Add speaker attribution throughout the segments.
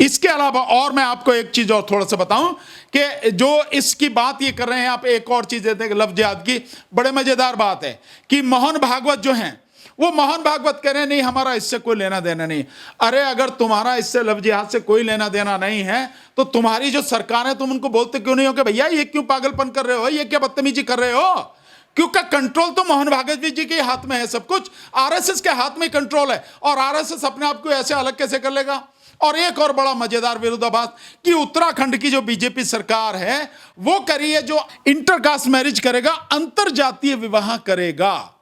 Speaker 1: इसके अलावा और मैं आपको एक चीज और थोड़ा सा बताऊं कि जो इसकी बात ये कर रहे हैं आप, एक और चीज देते हैं लव जिहाद की, बड़े मजेदार बात है कि मोहन भागवत जो हैं वो मोहन भागवत कह रहे हैं नहीं हमारा इससे कोई लेना देना नहीं। अरे अगर तुम्हारा इससे लव जिहाद से कोई लेना देना नहीं है तो तुम्हारी जो सरकार है तुम उनको बोलते क्यों नहीं हो कि भैया ये क्यों पागलपन कर रहे हो, ये क्या बदतमीजी कर रहे हो? क्योंकि कंट्रोल तो मोहन भागवत जी के हाथ में है, सब कुछ आरएसएस के हाथ में कंट्रोल है, और आरएसएस अपने आप को ऐसे अलग कैसे कर लेगा? और एक और बड़ा मजेदार विरोधाभास कि उत्तराखंड की जो बीजेपी सरकार है वो करी है जो इंटरकास्ट मैरिज करेगा, अंतर जातीय विवाह करेगा,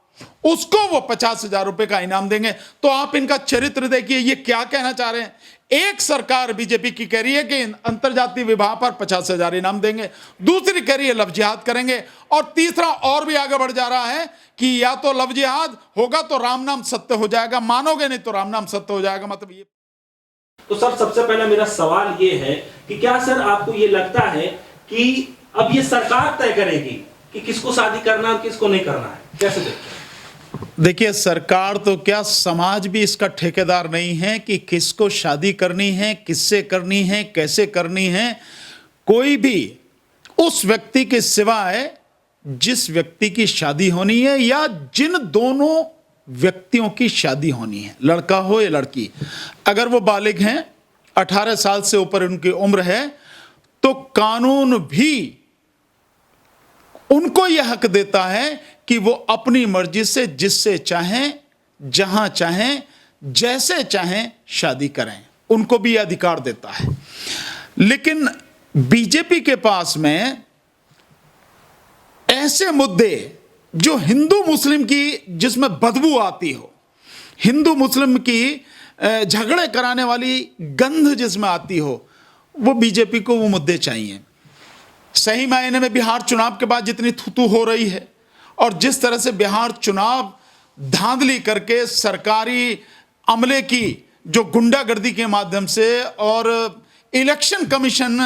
Speaker 1: उसको वो 50,000 रुपए का इनाम देंगे। तो आप इनका चरित्र देखिए, ये क्या कहना चाह रहे हैं। एक सरकार बीजेपी की कह रही है कि अंतरजातीय विवाह पर 50,000 इनाम देंगे, दूसरी कह रही है लव जिहाद करेंगे, और तीसरा और भी आगे बढ़ जा रहा है कि या तो लव जिहाद होगा तो राम नाम सत्य हो जाएगा, मानोगे नहीं तो राम नाम सत्य हो जाएगा। मतलब ये
Speaker 2: तो सर सबसे पहला मेरा सवाल ये है कि क्या सर आपको ये लगता है कि अब ये सरकार तय करेगी कि किसको शादी करना है और किसको नहीं करना है? कैसे देखते हैं?
Speaker 1: देखिए, सरकार तो क्या, समाज भी इसका ठेकेदार नहीं है कि किसको शादी करनी है, किससे करनी है, कैसे करनी है। कोई भी उस व्यक्ति के सिवाय जिस व्यक्ति की शादी होनी है या जिन दोनों व्यक्तियों की शादी होनी है, लड़का हो या लड़की, अगर वो बालिग हैं, 18 साल से ऊपर उनकी उम्र है, तो कानून भी उनको यह हक देता है कि वो अपनी मर्जी से जिससे चाहें, जहां चाहें, जैसे चाहें शादी करें, उनको भी यह अधिकार देता है। लेकिन बीजेपी के पास में ऐसे मुद्दे जो हिंदू मुस्लिम की, जिसमें बदबू आती हो, हिंदू मुस्लिम की झगड़े कराने वाली गंध जिसमें आती हो, वो बीजेपी को वो मुद्दे चाहिए। सही मायने में बिहार चुनाव के बाद जितनी थूथू हो रही है और जिस तरह से बिहार चुनाव धांधली करके सरकारी अमले की जो गुंडागर्दी के माध्यम से और इलेक्शन कमीशन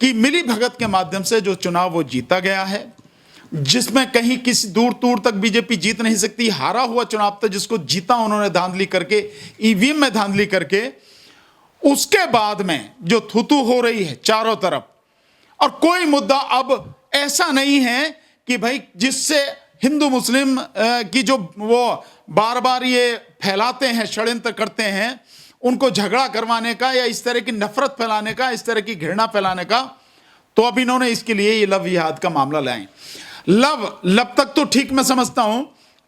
Speaker 1: की मिली भगत के माध्यम से जो चुनाव वो जीता गया है, जिसमें कहीं किसी दूर दूर तक बीजेपी जीत नहीं सकती, हारा हुआ चुनाव था जिसको जीता उन्होंने धांधली करके, ईवीएम में धांधली करके। उसके बाद में जो थूथू हो रही है चारों तरफ, और कोई मुद्दा अब ऐसा नहीं है कि भाई जिससे हिंदू मुस्लिम की जो वो बार बार ये फैलाते हैं, षड्यंत्र करते हैं, उनको झगड़ा करवाने का या इस तरह की नफरत फैलाने का, इस तरह की घृणा फैलाने का, तो अब इन्होंने इसके लिए ये लव जिहाद का मामला लाए। लव तक तो ठीक मैं समझता हूं,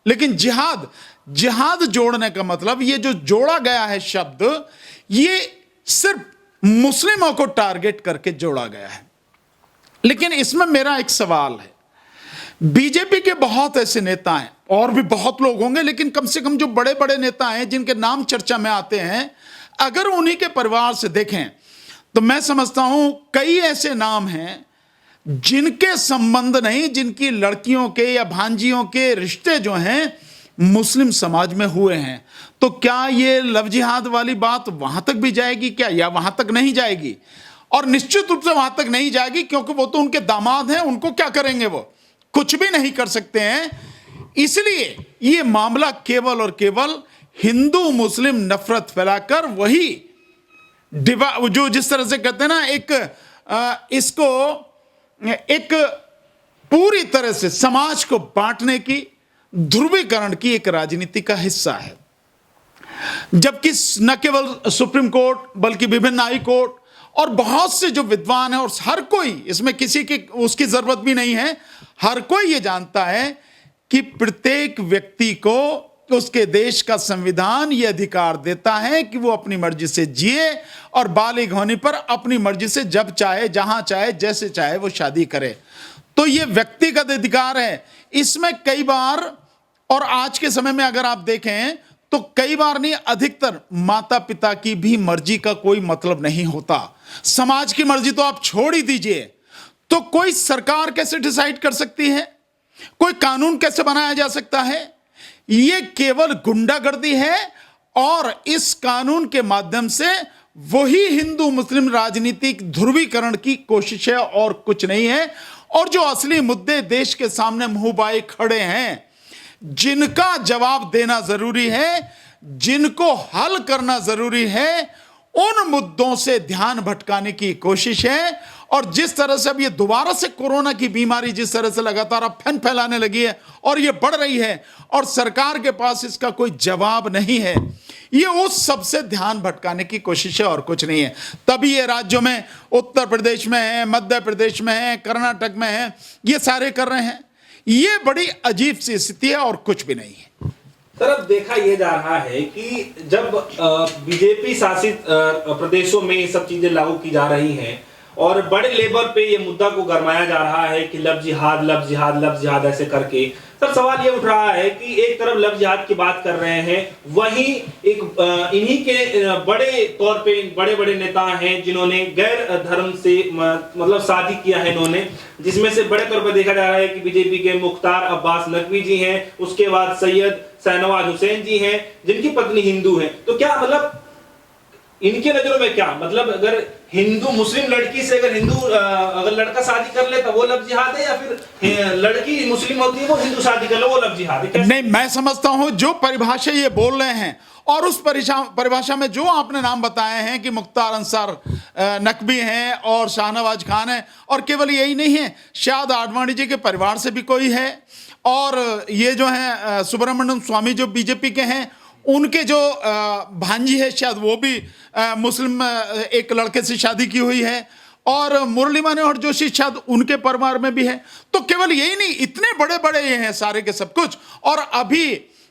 Speaker 1: लेकिन जिहाद जोड़ने का मतलब, ये जो जोड़ा गया है शब्द, ये सिर्फ मुस्लिमों को टारगेट करके जोड़ा गया है। लेकिन इसमें मेरा एक सवाल है, बीजेपी के बहुत ऐसे नेता हैं, और भी बहुत लोग होंगे, लेकिन कम से कम जो बड़े बड़े नेता हैं जिनके नाम चर्चा में आते हैं, अगर उन्हीं के परिवार से देखें तो मैं समझता हूं कई ऐसे नाम हैं जिनके संबंध नहीं, जिनकी लड़कियों के या भांजियों के रिश्ते जो हैं मुस्लिम समाज में हुए हैं। तो क्या ये लव जिहाद वाली बात वहां तक भी जाएगी क्या, या वहां तक नहीं जाएगी? और निश्चित रूप से वहां तक नहीं जाएगी, क्योंकि वो तो उनके दामाद हैं, उनको क्या करेंगे, वो कुछ भी नहीं कर सकते हैं। इसलिए ये मामला केवल और केवल हिंदू मुस्लिम नफरत फैलाकर, वही जो जिस तरह से कहते हैं ना, इसको एक पूरी तरह से समाज को बांटने की, ध्रुवीकरण की एक राजनीति का हिस्सा है। जबकि न केवल सुप्रीम कोर्ट बल्कि विभिन्न हाई कोर्ट और बहुत से जो विद्वान हैं, और हर कोई इसमें, किसी की उसकी जरूरत भी नहीं है, हर कोई ये जानता है कि प्रत्येक व्यक्ति को उसके देश का संविधान ये अधिकार देता है कि वो अपनी मर्जी से जिए और बालिग होने पर अपनी मर्जी से जब चाहे, जहां चाहे, जैसे चाहे वो शादी करे। तो ये व्यक्तिगत अधिकार है। इसमें कई बार, और आज के समय में अगर आप देखें तो कई बार नहीं, अधिकतर माता पिता की भी मर्जी का कोई मतलब नहीं होता। समाज की मर्जी तो आप छोड़ ही दीजिए, तो कोई सरकार कैसे डिसाइड कर सकती है, कोई कानून कैसे बनाया जा सकता है? ये केवल गुंडागर्दी है, और इस कानून के माध्यम से वही हिंदू मुस्लिम राजनीतिक ध्रुवीकरण की कोशिश है और कुछ नहीं है। और जो असली मुद्दे देश के सामने मुंह बाए खड़े हैं, जिनका जवाब देना जरूरी है, जिनको हल करना जरूरी है, उन मुद्दों से ध्यान भटकाने की कोशिश है। और जिस तरह से अब ये दोबारा से कोरोना की बीमारी जिस तरह से लगातार अब फैलाने लगी है और ये बढ़ रही है और सरकार के पास इसका कोई जवाब नहीं है, ये उस सबसे ध्यान भटकाने की कोशिश है और कुछ नहीं है। तभी ये राज्यों में, उत्तर प्रदेश में है, मध्य प्रदेश में है, कर्नाटक में है, ये सारे कर रहे हैं। ये बड़ी अजीब सी स्थिति है और कुछ भी नहीं है।
Speaker 2: सर, अब देखा यह जा रहा है कि जब बीजेपी शासित प्रदेशों में ये सब चीजें लागू की जा रही हैं और बड़े लेवल पे ये मुद्दा को गरमाया जा रहा है कि लव जिहाद, लव जिहाद, लव जिहाद ऐसे करके, सर सवाल ये उठ रहा है कि एक तरफ लव जिहाद की बात कर रहे हैं, वहीं एक इन्हीं के बड़े तौर पे बड़े बड़े नेता हैं जिन्होंने गैर धर्म से मतलब शादी किया है इन्होंने, जिसमें से बड़े तौर पे देखा जा रहा है कि बीजेपी के मुख्तार अब्बास नकवी जी हैं, उसके बाद सैयद शाहनवाज हुसैन जी हैं जिनकी पत्नी हिंदू है। तो क्या मतलब इनके नजरों में क्या मतलब, अगर हिंदू मुस्लिम लड़की से अगर लड़का शादी कर ले तो वो लव जिहाद है, या फिर लड़की मुस्लिम होती है वो हिंदू शादी कर ले वो लव जिहाद है?
Speaker 1: नहीं, मैं समझता हूं जो परिभाषा ये बोल रहे हैं और उस परिभाषा में जो आपने नाम बताए हैं कि मुख्तार अंसार नकवी हैं और शाहनवाज खान है, और केवल यही नहीं है, शायद आडवाणी जी के परिवार से भी कोई है, और ये जो है सुब्रमण्यम स्वामी जो बीजेपी के हैं उनके जो भांजी है शायद वो भी मुस्लिम एक लड़के से शादी की हुई है, और मुरली मनोहर जोशी शायद उनके परिवार में भी है। तो केवल यही नहीं, इतने बड़े बड़े ये हैं सारे के सब कुछ। और अभी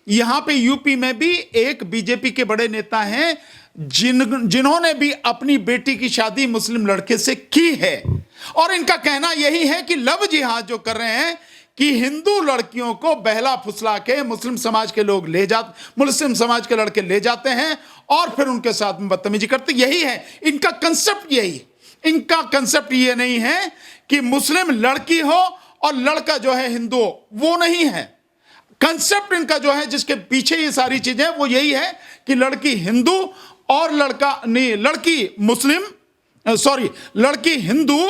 Speaker 1: यहां पे यूपी में भी एक बीजेपी के बड़े नेता हैं जिन्होंने भी अपनी बेटी की शादी मुस्लिम लड़के से की है, और इनका कहना यही है कि लव जिहाद जो कर रहे हैं कि हिंदू लड़कियों को बहला फुसला के मुस्लिम समाज के मुस्लिम समाज के लड़के ले जाते हैं और फिर उनके साथ में बदतमीजी करते। यही है इनका कंसेप्ट, यही इनका कंसेप्ट। ये नहीं है कि मुस्लिम लड़की हो और लड़का जो है हिंदू हो, वो नहीं है कंसेप्ट इनका। जो है जिसके पीछे ये सारी चीजें वो यही है कि लड़की हिंदू और लड़की हिंदू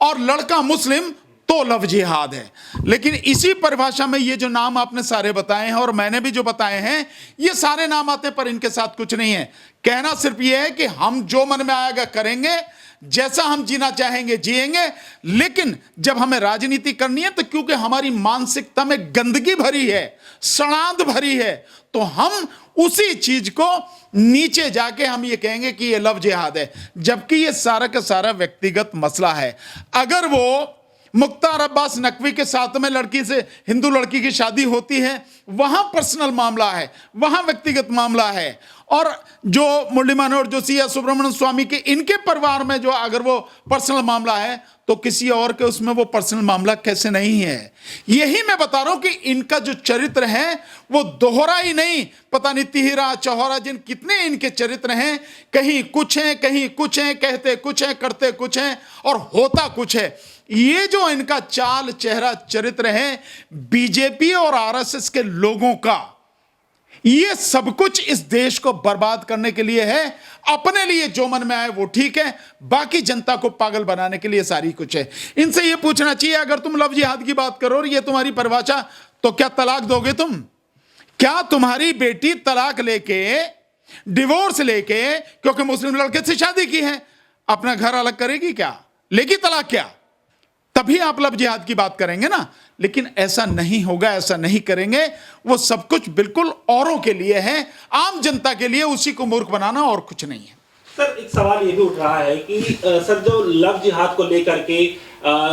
Speaker 1: और लड़का मुस्लिम तो लव जिहाद है। लेकिन इसी परिभाषा में ये जो नाम आपने सारे बताए हैं और मैंने भी जो बताए हैं, ये सारे नाम आते हैं, पर इनके साथ कुछ नहीं है। कहना सिर्फ ये है कि हम जो मन में आएगा करेंगे, जैसा हम जीना चाहेंगे जिएंगे, लेकिन जब हमें राजनीति करनी है तो क्योंकि हमारी मानसिकता में गंदगी भरी है, सड़ांध भरी है, तो हम उसी चीज को नीचे जाके हम ये कहेंगे कि ये लव जिहाद है, जबकि ये सारा का सारा व्यक्तिगत मसला है। अगर वो मुख्तार अब्बास नकवी के साथ में लड़की से हिंदू लड़की की शादी होती है, वहां पर्सनल मामला है, वहां व्यक्तिगत मामला है। और जो मुरली मनोहर जोशी या सुब्रमण्यम स्वामी के इनके परिवार में जो अगर वो पर्सनल मामला है, तो किसी और के उसमें वो पर्सनल मामला कैसे नहीं है? यही मैं बता रहा हूं कि इनका जो चरित्र है वो दोहरा ही नहीं, पता नहीं तिहरा चौहरा जिन कितने इनके चरित्र हैं, कहीं कुछ है कहीं कुछ है, कहते कुछ है करते कुछ है और होता कुछ है। ये जो इनका चाल चेहरा चरित्र है बीजेपी और आरएसएस के लोगों का, ये सब कुछ इस देश को बर्बाद करने के लिए है। अपने लिए जो मन में आए वो ठीक है, बाकी जनता को पागल बनाने के लिए सारी कुछ है। इनसे ये पूछना चाहिए, अगर तुम लव जिहाद की बात करो और ये तुम्हारी परिभाषा, तो क्या तलाक दोगे तुम? क्या तुम्हारी बेटी तलाक लेके, डिवोर्स लेके, क्योंकि मुस्लिम लड़के से शादी की है, अपना घर अलग करेगी क्या? लेगी तलाक क्या? तभी आप लव जिहाद की बात करेंगे ना। लेकिन ऐसा नहीं होगा, ऐसा नहीं करेंगे। वो सब कुछ बिल्कुल औरों के लिए है, आम जनता के लिए, उसी को मूर्ख बनाना और कुछ नहीं है।
Speaker 2: सर, एक सवाल ये भी उठ रहा है कि सर जो लव जिहाद को लेकर के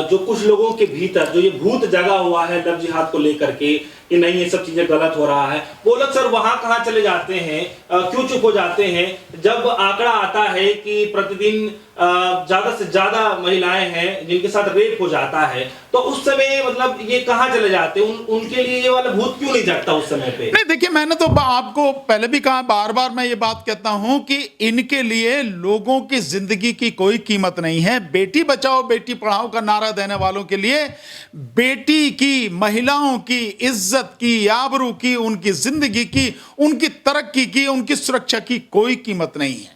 Speaker 2: जो कुछ लोगों के भीतर जो ये भूत जगा हुआ है लव जिहाद को लेकर के कि नहीं ये सब चीजें गलत हो रहा है, वो लोग सर वहां कहां चले जाते हैं, क्यों चुप हो जाते हैं जब आंकड़ा आता है कि प्रतिदिन ज्यादा से ज्यादा महिलाएं हैं जिनके साथ रेप हो जाता है, तो उस समय मतलब ये कहां चले जाते हैं? उनके लिए ये वाला भूत क्यों नहीं जगता उस समय पे?
Speaker 1: नहीं, देखिए, मैंने तो आपको पहले भी कहा, बार बार मैं ये बात कहता हूं कि इनके लिए लोगों की जिंदगी की कोई कीमत नहीं है। बेटी बचाओ बेटी पढ़ाओ का नारा देने वालों के लिए बेटी की, महिलाओं की इज्जत की, आबरू की, उनकी जिंदगी की, उनकी तरक्की की, उनकी सुरक्षा की कोई कीमत नहीं है।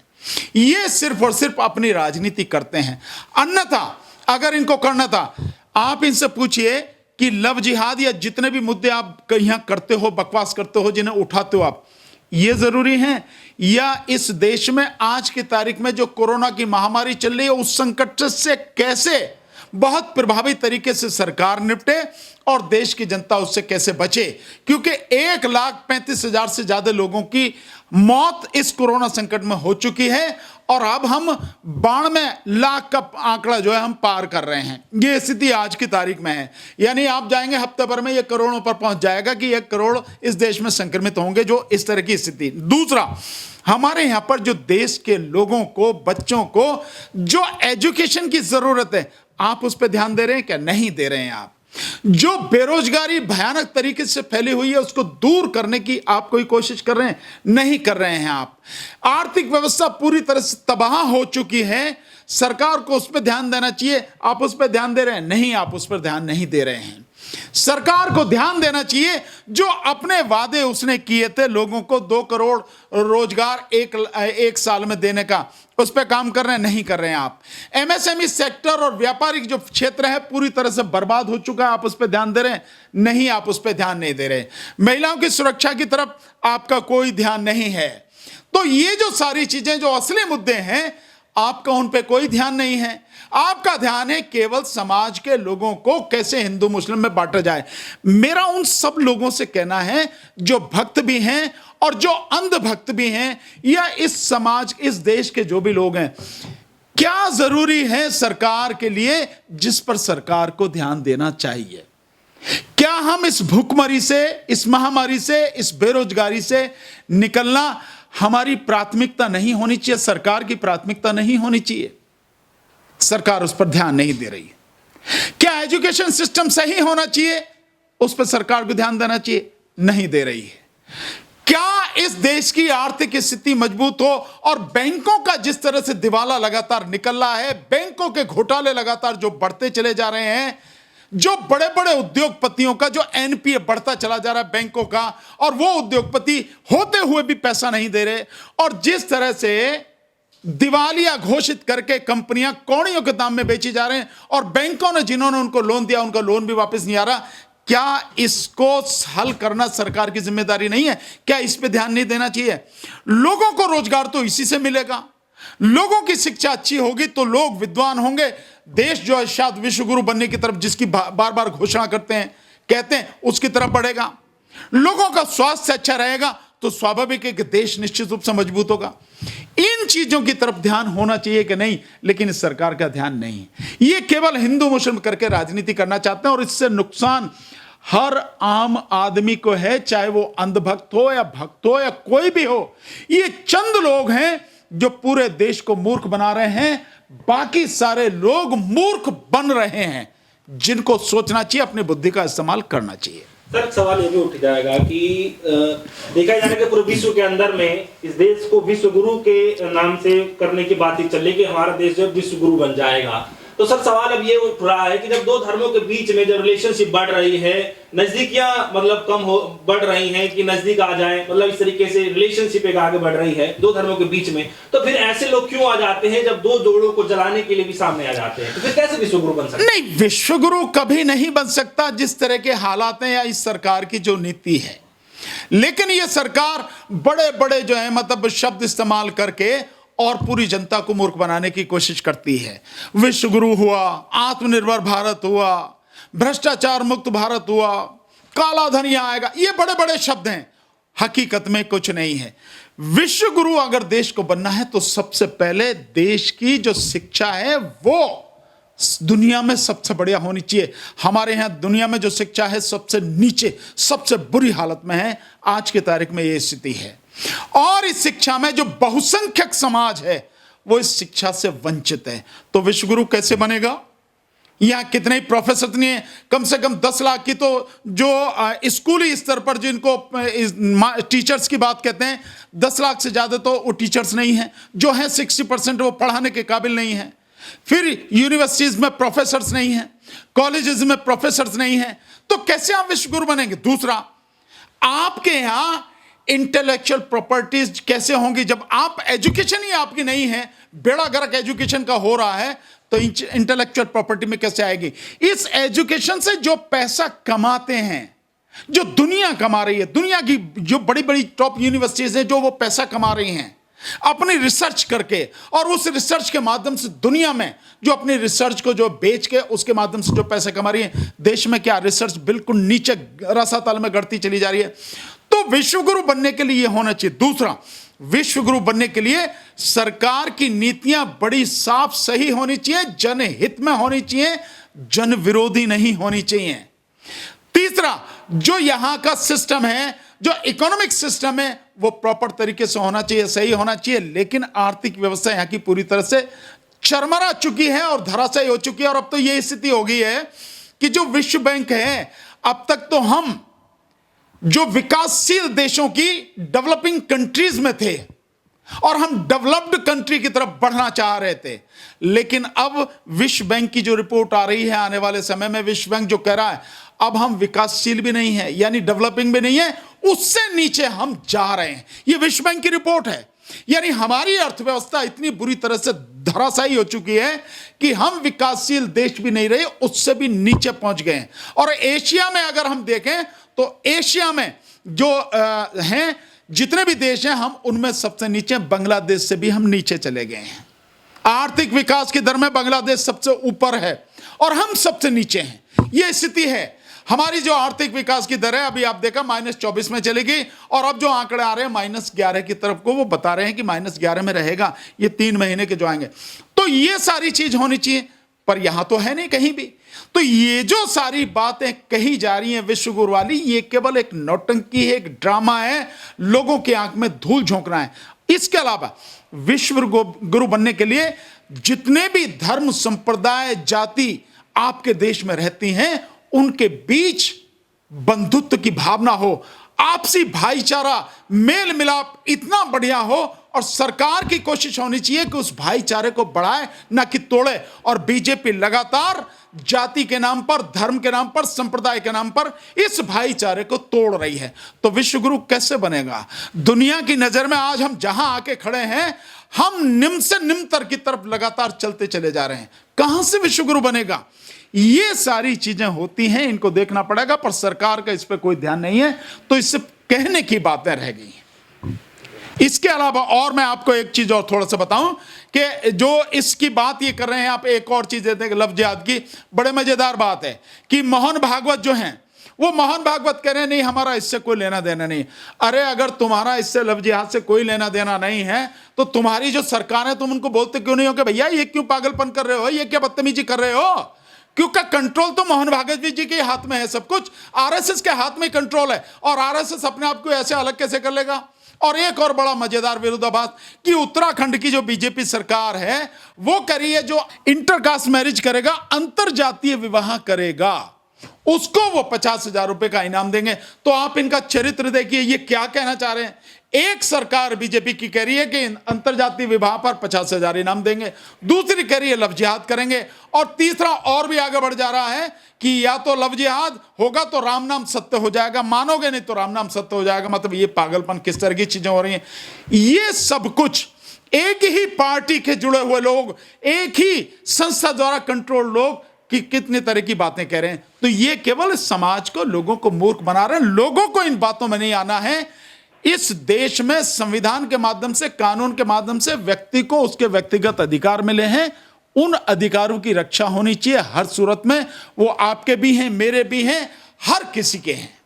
Speaker 1: ये सिर्फ और सिर्फ अपनी राजनीति करते हैं। अन्यथा अगर इनको करना था, आप इनसे पूछिए कि लव जिहाद या जितने भी मुद्दे आप यहां करते हो, बकवास करते हो, जिन्हें उठाते हो आप, ये जरूरी है, या इस देश में आज की तारीख में जो कोरोना की महामारी चल रही है उस संकट से कैसे बहुत प्रभावी तरीके से सरकार निपटे और देश की जनता उससे कैसे बचे, क्योंकि 1,35,000 से ज्यादा लोगों की मौत इस कोरोना संकट में हो चुकी है और अब हम 92 लाख का आंकड़ा जो है हम पार कर रहे हैं। ये स्थिति आज की तारीख में है, यानी आप जाएंगे हफ्ते भर में ये करोड़ों पर पहुंच जाएगा कि 1 करोड़ इस देश में संक्रमित होंगे, जो इस तरह की स्थिति। दूसरा, हमारे यहां पर जो देश के लोगों को, बच्चों को जो एजुकेशन की जरूरत है, आप उस पर ध्यान दे रहे हैं क्या? नहीं दे रहे हैं आप। जो बेरोजगारी भयानक तरीके से फैली हुई है उसको दूर करने की आप कोई कोशिश कर रहे हैं? नहीं कर रहे हैं आप। आर्थिक व्यवस्था पूरी तरह से तबाह हो चुकी है, सरकार को उस पर ध्यान देना चाहिए, आप उस पर ध्यान दे रहे हैं? नहीं, आप उस पर ध्यान नहीं दे रहे हैं। सरकार को ध्यान देना चाहिए जो अपने वादे उसने किए थे लोगों को 2 करोड़ रोजगार एक साल में देने का, उस पर काम कर रहे हैं? नहीं कर रहे हैं आप। एमएसएमई सेक्टर और व्यापारिक जो क्षेत्र है पूरी तरह से बर्बाद हो चुका है, आप उस पर ध्यान दे रहे हैं? नहीं, आप उस पर ध्यान नहीं दे रहे। महिलाओं की सुरक्षा की तरफ आपका कोई ध्यान नहीं है। तो ये जो सारी चीजें जो असली मुद्दे हैं, आपका उन पे कोई ध्यान नहीं है। आपका ध्यान है केवल समाज के लोगों को कैसे हिंदू मुस्लिम में बांटा जाए। मेरा उन सब लोगों से कहना है जो भक्त भी हैं और जो अंधभक्त भी हैं, या इस समाज, इस देश के जो भी लोग हैं, क्या जरूरी है सरकार के लिए जिस पर सरकार को ध्यान देना चाहिए? क्या हम इस भूखमरी से, इस महामारी से, इस बेरोजगारी से निकलना हमारी प्राथमिकता नहीं होनी चाहिए? सरकार की प्राथमिकता नहीं होनी चाहिए? सरकार उस पर ध्यान नहीं दे रही है। क्या एजुकेशन सिस्टम सही होना चाहिए? उस पर सरकार को ध्यान देना चाहिए? नहीं दे रही है। क्या इस देश की आर्थिक स्थिति मजबूत हो और बैंकों का जिस तरह से दिवाला लगातार निकल रहा है, बैंकों के घोटाले लगातार जो बढ़ते चले जा रहे हैं, जो बड़े बड़े उद्योगपतियों का जो एनपीए बढ़ता चला जा रहा है बैंकों का, और वो उद्योगपति होते हुए भी पैसा नहीं दे रहे, और जिस तरह से दिवालिया घोषित करके कंपनियां कौड़ियों के दाम में बेची जा रहे हैं, और बैंकों ने जिन्होंने उनको लोन दिया उनका लोन भी वापस नहीं आ रहा, क्या इसको हल करना सरकार की जिम्मेदारी नहीं है? क्या इस पे ध्यान नहीं देना चाहिए? लोगों को रोजगार तो इसी से मिलेगा, लोगों की शिक्षा अच्छी होगी तो लोग विद्वान होंगे, देश जो है शायद विश्व गुरु बनने की तरफ, जिसकी बार बार घोषणा करते हैं, कहते हैं, उसकी तरफ बढ़ेगा। लोगों का स्वास्थ्य अच्छा रहेगा तो स्वाभाविक है कि देश निश्चित रूप से मजबूत होगा। इन चीजों की तरफ ध्यान होना चाहिए कि नहीं, लेकिन इस सरकार का ध्यान नहीं। ये केवल हिंदू मुस्लिम करके राजनीति करना चाहते हैं, और इससे नुकसान हर आम आदमी को है, चाहे वो अंधभक्त हो या भक्त हो या कोई भी हो। ये चंद लोग हैं जो पूरे देश को मूर्ख बना रहे हैं, बाकी सारे लोग मूर्ख बन रहे हैं, जिनको सोचना चाहिए, अपनी बुद्धि का इस्तेमाल करना चाहिए।
Speaker 2: सर, एक सवाल ये भी उठ जाएगा कि देखा जाए कि पूरे विश्व के अंदर में इस देश को विश्व गुरु के नाम से करने की बात ही चल रही कि हमारा देश जो विश्व गुरु बन जाएगा। तो सर, सवाल अब ये उठ रहा है कि जब 2 धर्मों के बीच में जब रिलेशनशिप बढ़ रही है, नजदीकियां मतलब कम हो बढ़ रही हैं कि नजदीक आ जाए, मतलब इस तरीके से रिलेशनशिप एक आगे बढ़ रही है 2 धर्मों के बीच में, तो फिर ऐसे लोग क्यों आ जाते हैं जब 2 जोड़ों को जलाने के लिए भी सामने आ जाते हैं? तो फिर कैसे विश्व गुरु बन सकता है?
Speaker 1: नहीं, विश्व गुरु कभी नहीं बन सकता जिस तरह के हालात हैं या इस सरकार की जो नीति है। लेकिन ये सरकार बड़े बड़े जो है मतलब शब्द इस्तेमाल करके और पूरी जनता को मूर्ख बनाने की कोशिश करती है। विश्व गुरु हुआ, आत्मनिर्भर भारत हुआ, भ्रष्टाचार मुक्त भारत हुआ, काला धन यहां आएगा, ये बड़े बड़े शब्द हैं, हकीकत में कुछ नहीं है। विश्व गुरु अगर देश को बनना है तो सबसे पहले देश की जो शिक्षा है वो दुनिया में सबसे बढ़िया होनी चाहिए। हमारे यहां दुनिया में जो शिक्षा है सबसे नीचे, सबसे बुरी हालत में है। आज की तारीख में ये स्थिति है, और इस शिक्षा में जो बहुसंख्यक समाज है वो इस शिक्षा से वंचित है। तो विश्व गुरु कैसे बनेगा? यहां कितने ही प्रोफेसर नहीं है, कम से कम 10 लाख की तो जो स्कूली स्तर पर जिनको टीचर्स की बात कहते हैं, 10 लाख से ज्यादा तो वो टीचर्स नहीं है, जो है 60% वो पढ़ाने के काबिल नहीं है। फिर यूनिवर्सिटीज में प्रोफेसर्स नहीं है, कॉलेजेस में प्रोफेसर्स नहीं है, तो कैसे आप विश्व गुरु बनेंगे? दूसरा, आपके यहां इंटेलेक्चुअल प्रॉपर्टीज कैसे होंगी जब आप एजुकेशन ही आपकी नहीं है, बेड़ा गर्क एजुकेशन का हो रहा है, तो इंटेलेक्चुअल प्रॉपर्टी में कैसे आएगी? इस एजुकेशन से जो पैसा कमाते हैं जो दुनिया कमा रही है, दुनिया की जो बड़ी बड़ी टॉप यूनिवर्सिटीज हैं, जो वो पैसा कमा रही हैं अपनी रिसर्च करके, और उस रिसर्च के माध्यम से दुनिया में जो अपनी रिसर्च को जो बेच के उसके माध्यम से जो पैसे कमा रही है, देश में क्या रिसर्च बिल्कुल नीचे रसातल में गढ़ती चली जा रही है। तो विश्वगुरु बनने के लिए होना चाहिए। दूसरा, विश्वगुरु बनने के लिए सरकार की नीतियां बड़ी साफ सही होनी चाहिए, जनहित में होनी चाहिए, जन विरोधी नहीं होनी चाहिए। तीसरा, जो यहां का सिस्टम है, जो इकोनॉमिक सिस्टम है, वो प्रॉपर तरीके से होना चाहिए, सही होना चाहिए। लेकिन आर्थिक व्यवस्था यहां की पूरी तरह से चरमरा चुकी है और धराशायी हो चुकी है। और अब तो यह स्थिति हो गई है कि जो विश्व बैंक है, अब तक तो हम जो विकासशील देशों की डेवलपिंग कंट्रीज में थे और हम डेवलप्ड कंट्री की तरफ बढ़ना चाह रहे थे, लेकिन अब विश्व बैंक की जो रिपोर्ट आ रही है आने वाले समय में, विश्व बैंक जो कह रहा है अब हम विकासशील भी नहीं है, यानी डेवलपिंग भी नहीं है, उससे नीचे हम जा रहे हैं। यह विश्व बैंक की रिपोर्ट है। यानी हमारी अर्थव्यवस्था इतनी बुरी तरह से धराशायी हो चुकी है कि हम विकासशील देश भी नहीं रहे, उससे भी नीचे पहुंच गए हैं। और एशिया में अगर हम देखें तो एशिया में जो हैं जितने भी देश हैं, हम उनमें सबसे नीचे, बांग्लादेश से भी हम नीचे चले गए हैं। आर्थिक विकास की दर में बांग्लादेश सबसे ऊपर है और हम सबसे नीचे हैं। यह स्थिति है। हमारी जो आर्थिक विकास की दर है, अभी आप देखा -24 में चली गई, और अब जो आंकड़े आ रहे हैं -11 की तरफ को, वो बता रहे हैं कि -11 में रहेगा ये 3 महीने के जो आएंगे। तो ये सारी चीज होनी चाहिए, पर यहां तो है नहीं कहीं भी। तो ये जो सारी बातें कही जा रही हैं विश्वगुरु वाली, ये केवल एक नौटंकी है, एक ड्रामा है, लोगों की आंख में धूल झोंकना है। इसके अलावा विश्व गुरु बनने के लिए जितने भी धर्म, संप्रदाय, जाति आपके देश में रहती हैं, उनके बीच बंधुत्व की भावना हो, आपसी भाईचारा, मेल मिलाप इतना बढ़िया हो, और सरकार की कोशिश होनी चाहिए कि उस भाईचारे को बढ़ाए, ना कि तोड़े। और बीजेपी लगातार जाति के नाम पर, धर्म के नाम पर, संप्रदाय के नाम पर इस भाईचारे को तोड़ रही है। तो विश्वगुरु कैसे बनेगा? दुनिया की नजर में आज हम जहां आके खड़े हैं, हम निम्न से निम्नतर की तरफ लगातार चलते चले जा रहे हैं। कहां से विश्वगुरु बनेगा? ये सारी चीजें होती हैं, इनको देखना पड़ेगा, पर सरकार का इस पर कोई ध्यान नहीं है, तो इससे कहने की बातें रह गई। इसके अलावा और मैं आपको एक चीज और थोड़ा सा बताऊं कि जो इसकी बात ये कर रहे हैं आप, एक और चीज देते हैं लव जिहाद की, बड़े मजेदार बात है कि मोहन भागवत जो हैं, वो मोहन भागवत कह रहे हैं नहीं हमारा इससे कोई लेना देना नहीं। अरे अगर तुम्हारा इससे लव जिहाद से कोई लेना देना नहीं है, तो तुम्हारी जो सरकार है, तुम उनको बोलते क्यों नहीं हो कि भैया ये क्यों पागलपन कर रहे हो, ये क्या बदतमीजी कर रहे हो? क्योंकि कंट्रोल तो मोहन भागवत जी के हाथ में है, सब कुछ आरएसएस के हाथ में कंट्रोल है, और आरएसएस अपने आप को ऐसे अलग कैसे कर लेगा? और एक और बड़ा मजेदार विरोधाभास कि उत्तराखंड की जो बीजेपी सरकार है, वो करिए जो इंटरकास्ट मैरिज करेगा, अंतरजातीय विवाह करेगा, उसको वो 50,000 रुपए का इनाम देंगे। तो आप इनका चरित्र देखिए, ये क्या कहना चाह रहे हैं। एक सरकार बीजेपी की कह रही है कि अंतरजातीय विवाह पर 50,000 इनाम देंगे, दूसरी कह रही है लव जिहाद करेंगे, और तीसरा और भी आगे बढ़ जा रहा है कि या तो लव जिहाद होगा तो राम नाम सत्य हो जाएगा, मानोगे नहीं तो राम नाम सत्य हो जाएगा। मतलब ये पागलपन किस तरह की चीजें हो रही हैं। ये सब कुछ एक ही पार्टी के जुड़े हुए लोग, एक ही संस्था द्वारा कंट्रोल लोग कि कितनी तरह की बातें कह रहे हैं। तो ये केवल समाज को, लोगों को मूर्ख बना रहे हैं। लोगों को इन बातों में नहीं आना है। इस देश में संविधान के माध्यम से, कानून के माध्यम से व्यक्ति को उसके व्यक्तिगत अधिकार मिले हैं, उन अधिकारों की रक्षा होनी चाहिए हर सूरत में। वो आपके भी हैं, मेरे भी हैं, हर किसी के हैं।